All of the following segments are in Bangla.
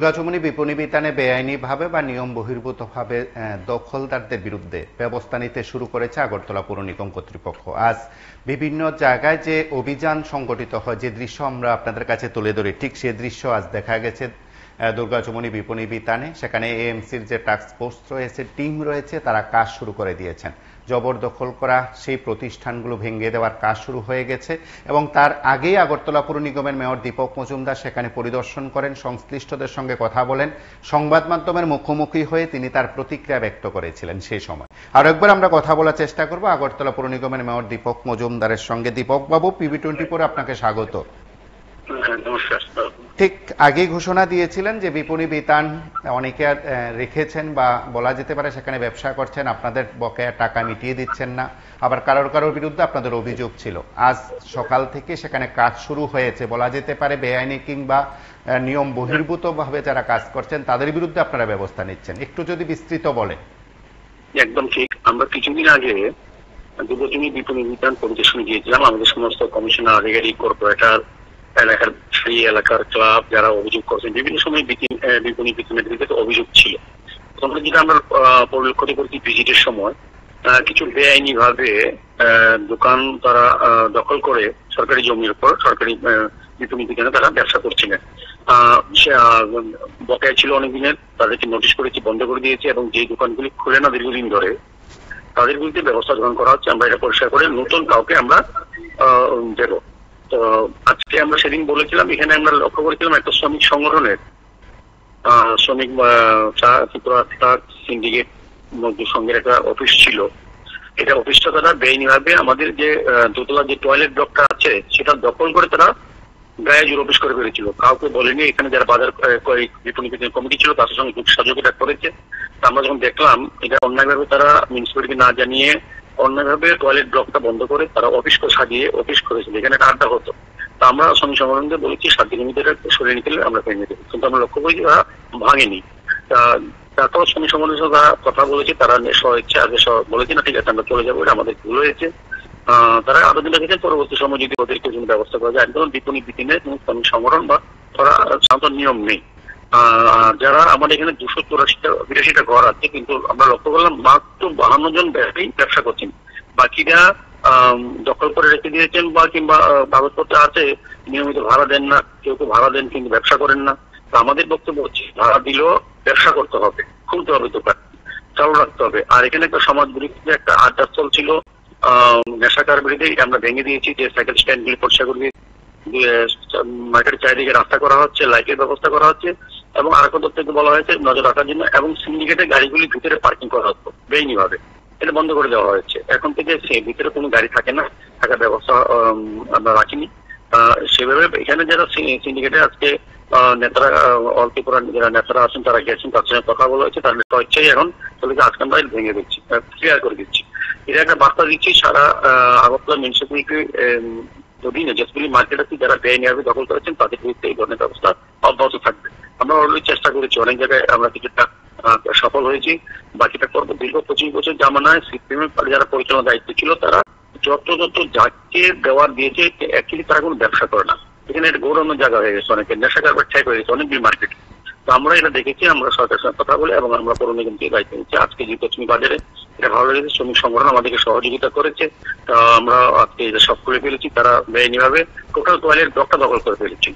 দুর্গাচমনি বিপণী বিতানে বেআইনিভাবে বা নিয়ম বহির্ভূতভাবে দখলদারদের বিরুদ্ধে ব্যবস্থা নিতে শুরু করেছে আগরতলা পৌর নিগম কর্তৃপক্ষ। আজ বিভিন্ন জায়গায় যে অভিযান সংগঠিত হয়, যে দৃশ্য আমরা আপনাদের কাছে তুলে ধরি, ঠিক সে দৃশ্য আজ দেখা গেছে দুর্গাচমনি বিপণী বিতানে। সেখানে এএমসির যে টাস্ক ফোর্স রয়েছে, টিম রয়েছে, তারা কাজ শুরু করে দিয়েছেন। জবরদখল করা সেই প্রতিষ্ঠানগুলো ভেঙে দেওয়ার কাজ শুরু হয়ে গেছে এবং তার আগেই আগরতলা পৌর নিগমের মেয়র দীপক মজুমদার সেখানে পরিদর্শন করেন, সংশ্লিষ্টদের সঙ্গে কথা বলেন, সংবাদ মাধ্যমের মুখোমুখি হয়ে তিনি তার প্রতিক্রিয়া ব্যক্ত করেছিলেন। সেই সময় আরো একবার আমরা কথা বলার চেষ্টা করব আগরতলা পৌর নিগমের মেয়র দীপক মজুমদারের সঙ্গে। দীপক বাবু, PB24 আপনাকে স্বাগত। ঠিক আগেই ঘোষণা দিয়েছিলেন যে বিপণী বিতান অনেকে রেখেছেন বা বলা যেতে পারে সেখানে ব্যবসা করছেন, আপনাদের বকেয়া টাকা মিটিয়ে দিচ্ছেন না, আবার কারোর বিরুদ্ধে আপনাদের অভিযোগ ছিল। আজ সকাল থেকে সেখানে কাজ শুরু হয়েছে, বলা যেতে পারে বেআইনি কিংবা নিয়ম বহির্ভূত ভাবে যারা কাজ করছেন তাদের বিরুদ্ধে আপনারা ব্যবস্থা নিচ্ছেন, একটু যদি বিস্তৃত বলেন। একদম ঠিক। আমরা কিছুদিন আগে দুর্গাচমনি বিপণী বিতান পরিদর্শনে গিয়েছিলাম। আমাদের সমস্ত কমিশনার, আধিকারিক, কর্পোরেটর, এলাকার সেই এলাকার ক্লাব যারা অভিযোগ করছেন, বিভিন্ন সময় বিপণী বিতানের বিরুদ্ধে অভিযোগ ছিল। তখন যেটা আমরা পরিলক্ষিত করেছি ভিজিটের সময়, কিছু বেআইনি ভাবে দোকান তারা দখল করে সরকারি জমির উপর সরকারি বিপণী বিতানে তারা ব্যবসা করছিলেন। বকেয়া ছিল অনেক দিনের, তাদেরকে নোটিশ করেছি, বন্ধ করে দিয়েছে এবং যে দোকানগুলি খুলে না দীর্ঘদিন ধরে তাদের বিরুদ্ধে ব্যবস্থা গ্রহণ করা হচ্ছে। আমরা এটা পরিষ্কার করে নতুন কাউকে আমরা দেব। তো আজকে আমরা সেদিন বলেছিলাম, এখানে আমরা লক্ষ্য করেছিলাম একটা শ্রমিক সংগঠনের শ্রমিক ত্রিপুরা সিন্ডিকেট মজদুর সংঘের একটা অফিস ছিল। এটা অফিসটা তারা বেআইনি ভাবে আমাদের যে দোতলা যে টয়লেট ব্লকটা আছে সেটা দখল করে তারা গায়ে জোর অফিস করে ফেলেছিল। কাউকে বলেনি। এখানে যারা বাজার বিপণী কমিটি ছিল তাদের সঙ্গে সহযোগিতা করেছে। আমরা যখন দেখলাম এটা অন্যায়ভাবে তারা মিউনিসিপ্যালিটি না জানিয়ে অন্যায়ভাবে টয়লেট ব্লকটা বন্ধ করে তারা অফিস সাজিয়ে অফিস করেছিল, এখানে একটা আড্ডা হতো। তা আমরা শ্রমিক সংগঠনকে বলেছি 7 দিনের মধ্যে সরিয়ে নিতে আমরা ভেঙে দেবো, কিন্তু আমরা লক্ষ্য করি তারা ভাঙেনি। তারপর শ্রমিক সংগঠনের সঙ্গে কথা বলেছি, তারা স্বেচ্ছা আগে বলেছি না ঠিক আছে আমরা চলে যাবো, এটা আমাদের ভুল হয়েছে। তারা আবেদন রেখেছেন পরবর্তী সময় যদি ওদেরকে জন্য ব্যবস্থা করা যায়। একদম বিপণী বিতিনে শ্রমিক সংগঠন বা তারা সাধারণত নিয়ম নেই। যারা আমাদের এখানে 284টা ঘর আছে, কিন্তু আমরা লক্ষ্য করলাম মাত্র 52 জন ব্যবসা করছেন, বাকিরা দখল করে রেখে দিয়েছেন বা কিংবা কাগজপত্র আছে, নিয়মিত ভাড়া দেন না, কেউ ভাড়া দেন কিন্তু ব্যবসা করেন না। তো আমাদের বক্তব্য হচ্ছে ভাড়া দিলেও ব্যবসা করতে হবে, খুলতে হবে দোকান, চালু রাখতে হবে। আর এখানে একটা সমাজ বিরোধী একটা আড্ডা চলছিল নেশাকার বিরুদ্ধে, আমরা ভেঙে দিয়েছি। যে সাইকেল স্ট্যান্ড গুলি পরিষ্কার করে মার্কেটের চারিদিকে রাস্তা করা হচ্ছে, লাইটের ব্যবস্থা করা হচ্ছে এবং আরো থেকে বলা হয়েছে নজর রাখার জন্য, এবং সিন্ডিকেটের গাড়িগুলি ভিতরে পার্কিং করা হতো বেআইনি ভাবে, এটা বন্ধ করে দেওয়া হয়েছে। এখন থেকে সে ভিতরে কোনো গাড়ি থাকে না, থাকার ব্যবস্থা আমরা রাখিনি সেভাবে। এখানে যারা সিন্ডিকেটে আজকে নেতারা অল্প যারা নেতারা আছেন তারা গেছেন, তার সঙ্গে কথা বলা হয়েছে, তার ইচ্ছাই এখন চলে আজকে আমরা ভেঙে দিচ্ছি, ক্লিয়ার করে দিচ্ছি। এটা একটা বার্তা দিচ্ছি সারা আগরতলা মিউনিসিপ্যালিটি অধীনে যেগুলি মার্কেট আছে যারা বেআইনিভাবে দখল করেছেন তাদের বিরুদ্ধে এই ধরনের ব্যবস্থা অব্যাহত থাকবে। আমরা অলরেডি চেষ্টা করেছি, অনেক জায়গায় আমরা কিছুটা সফল হয়েছি, বাকিটা করবো। দীর্ঘ 25 বছর জামানায় সিপিএম যারা পরিচালনার দায়িত্ব ছিল তারা যত যাকে দেওয়ার দিয়েছে অ্যাকচুয়ালি তারা কোনো ব্যবসা করে না। এখানে একটা গৌরবের জায়গা হয়ে গেছে, অনেকের নেশা কারবার ঠাই হয়ে গেছে অনেকগুলি মার্কেট। তো আমরা এটা দেখেছি, আমরা সরকারের সঙ্গে কথা বলে এবং আমরা পৌর নিগমকে দায়িত্ব নিচ্ছি। আজকে দুর্গাচমনি বাজারে এটা ভালো লেগেছে, শ্রমিক সংগঠন আমাদেরকে সহযোগিতা করেছে। আমরা আজকে এটা সব করে ফেলেছি, তারা বেআইনি ভাবে টোটাল টয়লেট ব্লকটা দখল করে ফেলেছি।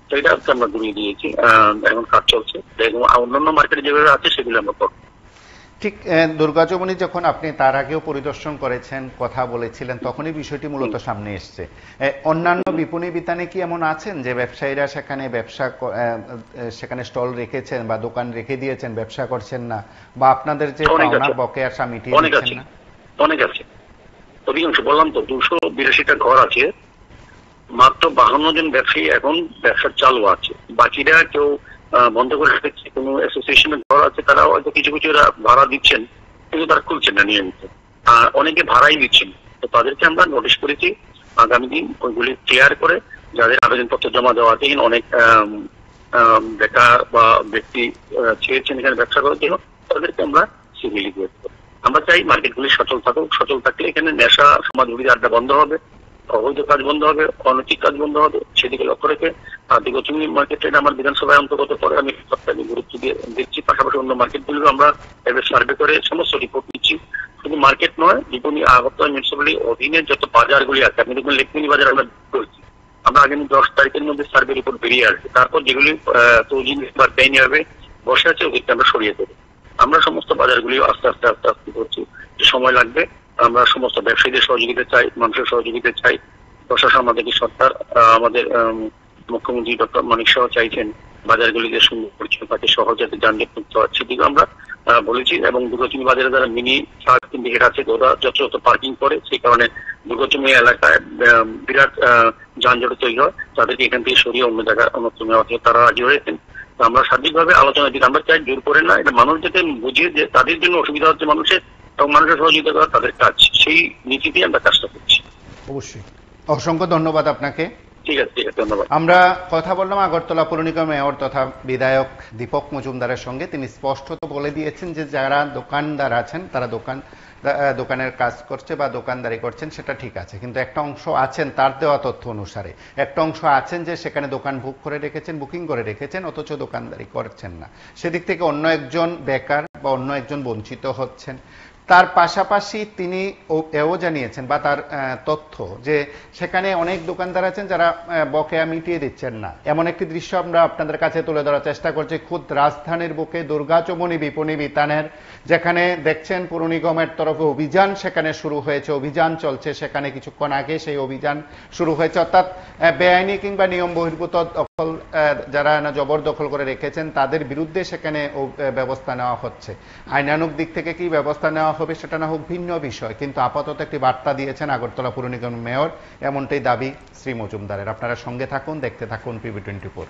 তো এটা আজকে আমরা ঘুরিয়ে দিয়েছি, এখন কাজ চলছে। অন্যান্য মার্কেটে যেভাবে আছে সেগুলো আমরা করবো। ঠিক দুর্গাচমনি যখন আপনি তার আগেও পরিদর্শন করেছেন, কথা বলেছিলেন, তখনই বিষয়টি মূলত সামনে এসছে। অন্যান্য বিপণী বিতানে কি এমন আছেন যে ব্যবসায়ীরা সেখানে স্টল রেখেছেন বা দোকান রেখে দিয়েছেন, ব্যবসা করছেন না, বা আপনাদের যে পাওনা বকেয়া মিটিয়ে দিচ্ছেন না? অনেক আছে, অধিকাংশ বললাম তো 282টা ঘর আছে, মাত্র 52 জন ব্যবসায়ী এখন ব্যবসা চালু আছে, বাকিরা কেউ বন্ধ করে রেখেছে। কোন অ্যাসোসিয়েশনের ঘর আছে তারা হয়তো কিছু ভাড়া দিচ্ছেন কিন্তু তারা খুলছেন না নিয়মিত, আর অনেকে ভাড়াই দিচ্ছেন। তো তাদেরকে আমরা নোটিশ করেছি, আগামী দিন ওইগুলি ক্লিয়ার করে যাদের আবেদনপত্র জমা দেওয়া আছে, অনেক বেকার বা ব্যক্তি চেয়েছেন এখানে ব্যবসা করার জন্য, তাদেরকে আমরা সিভিলি দিয়ে দেবো। আমরা চাই মার্কেটগুলি সচল থাকুক, সচল থাকলে এখানে নেশা সমাজ বিরোধী আড্ডা বন্ধ হবে অবৈধ কাজ বন্ধ হবে, অনৈতিক কাজ বন্ধ হবে, সেদিকে লক্ষ্য রেখে দীর্ঘচুমি মার্কেটে আমার বিধানসভায় অন্তর্গত পরে আমি সবটাকে গুরুত্ব দিচ্ছি। পাশাপাশি অন্য মার্কেটগুলো আমরা এবার সার্ভে করে সমস্ত রিপোর্ট নিচ্ছি। শুধু মার্কেট নয়, বিপণী আগরতলা মিউনিসিপ্যালিটি অধীনে যত বাজারগুলি আছে, আপনি দেখবেন লেকমিনি বাজার আমরা করছি, আমরা আগামী 10 তারিখের মধ্যে সার্ভে রিপোর্ট বেরিয়ে আসবে। তারপর যেগুলি তৈরি বা বেআইনি ভাবে বসে আছে ওদেরকে আমরা সরিয়ে দেবো। আমরা সমস্ত বাজারগুলি আস্তে আস্তে আস্তে আস্তে করছি, যে সময় লাগবে। আমরা সমস্ত ব্যবসায়ীদের সহযোগিতা চাই, মানুষের সহযোগিতা চাই, প্রশাসন আমাদেরকে, সরকার আমাদের মুখ্যমন্ত্রী ডক্টর মানিক শাহ চাইছেন বাজারগুলিতে সুন্দর পরিচ্ছন্ন থাকে, শহর যাতে যানজট মুক্ত হয়, সেদিকে আমরা বলেছি। এবং দুর্গচুমি বাজারে যারা মিনি ট্রাক সিন্ডিকেট আছে ওরা যত পার্কিং করে, সেই কারণে দুর্গচুমি এলাকায় বিরাট যানজট তৈরি হয়, তাদেরকে এখান থেকে সরিয়ে অন্য জায়গায় অন্যত্র নেওয়া থেকে তারা রাজি হয়েছেন। আমরা সার্বিকভাবে আলোচনা দিই, আমরা চাই জোর করে না, এটা মানুষ যাতে বুঝিয়ে যে তাদের জন্য অসুবিধা হচ্ছে মানুষের, এবং মানুষের সহযোগিতা করা তাদের কাজ, সেই নীতিতেই আমরা কাজটা করছি। অবশ্যই, অসংখ্য ধন্যবাদ আপনাকে। ঠিক আছে, ঠিক আছে, ধন্যবাদ। আমরা কথা বললাম আগরতলা পৌর নিগম মেয়র তথা বিধায়ক দীপক মজুমদারের সঙ্গে। তিনি স্পষ্টত বলে দিয়েছেন যে যারা দোকানদার আছেন তারা দোকানের কাজ করছে বা দোকানদারি করছেন, সেটা ঠিক আছে, কিন্তু একটা অংশ আছেন তার দেওয়া তথ্য অনুসারে, একটা অংশ আছেন যে সেখানে দোকান বুকিং করে রেখেছেন অথচ দোকানদারি করছেন না। সেদিক থেকে অন্য একজন বেকার বা অন্য একজন বঞ্চিত হচ্ছেন। তার পাশাপাশি তিনি এও জানিয়েছেন বা তার তথ্য যে সেখানে অনেক দোকানদার আছেন যারা বকেয়া মিটিয়ে দিচ্ছেন না। এমন একটি দৃশ্য আমরা আপনাদের কাছে তুলে ধরার চেষ্টা করছি খুদ রাজধানীর বুকে দুর্গাচমনি বিপণী বিতানের, যেখানে দেখছেন পৌর নিগমের তরফে অভিযান সেখানে শুরু হয়েছে, অভিযান চলছে সেখানে, কিছুক্ষণ আগে সেই অভিযান শুরু হয়েছে। অর্থাৎ বেআইনি কিংবা নিয়ম বহির্ভূত দখল যারা জবরদখল করে রেখেছেন তাদের বিরুদ্ধে সেখানে ব্যবস্থা নেওয়া হচ্ছে। আইনানুগ দিক থেকে কি ব্যবস্থা নেওয়া হবে সেটা না হোক ভিন্ন বিষয়, কিন্তু আপাতত একটি বার্তা দিয়েছেন আগরতলা পৌর নিগম মেয়র, এমনটাই দাবি শ্রী মজুমদারের। আপনারা সঙ্গে থাকুন, দেখতে থাকুন PB24।